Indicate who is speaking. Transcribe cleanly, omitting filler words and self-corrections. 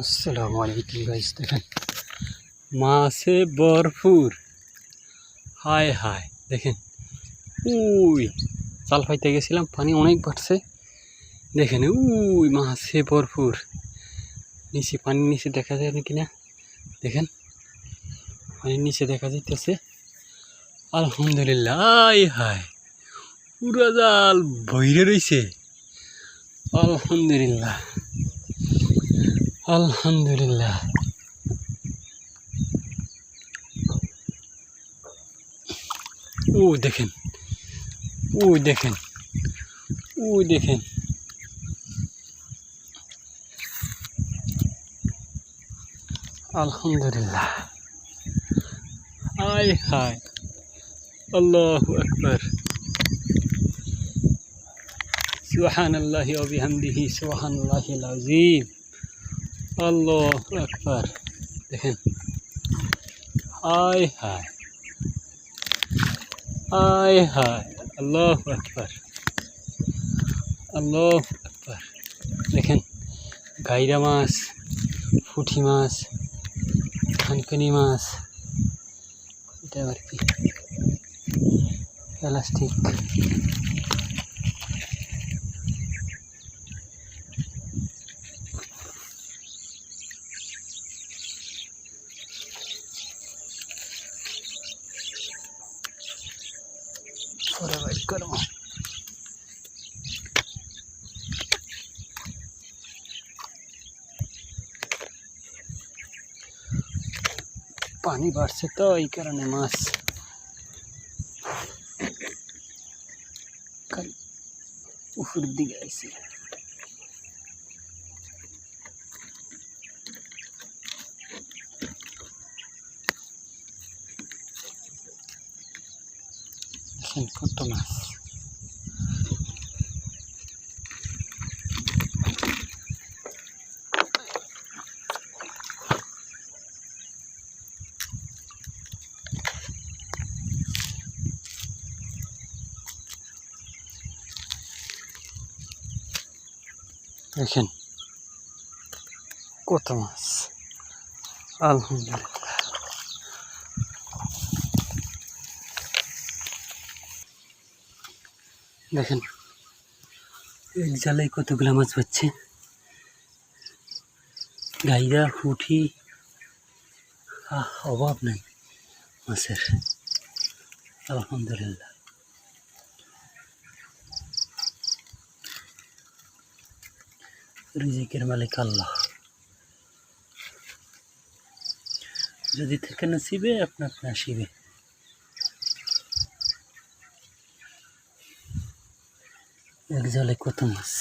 Speaker 1: আসসালামু আলাইকুম গাইস, দেখেন মাছে ভরপুর। হায় হায় দেখেন, উই জাল পাইতে গেছিলাম, পানি অনেক বাড়ছে। দেখেন উই মাছে ভরপুর, নিচে পানির নিচে দেখা যায় নাকি না, দেখেন পানির নিচে দেখা যাইতেছে। আলহামদুলিল্লাহ, আয় হায় পুরা জাল ভইরে রইছে। আলহামদুলিল্লাহ আলহামদুলিল্লাহ। ও দেখেন, ওই দেখেন, ওই দেখেন, আলহামদুলিল্লাহ। হায় হায়, আল্লাহু আকবার, সুবহানাল্লাহি ওয়া বিহামদিহি সুবহানাল্লাহিল আযীম, আল্লাহু আকবার। দেখেন হায় হায়, হায় হায়, আল্লাহু আকবার, আল্লাহু আকবার। দেখেন গাইরা মাছ, পুঁটি মাছ, খানকানি মাছ, এটা আবার কি প্লাস্টিক। পরে বাইট করবো। পানি বাড়ছে তো এই কারণে মাছ উপরের দিকে আইছে। দেখেন কত মাছ। দেখেন কত মাছ, আলহামদুলিল্লাহ। দেখেন এক জালে কতগুলা মাছ পাচ্ছে, গাইরা পুঁটি, অভাব নাই মাছের, আলহামদুলিল্লাহ। রিজিকের মালিক আল্লাহ, যদি থেকে নসিবে আপনার নাসিবে। এক জালে কত মাছ।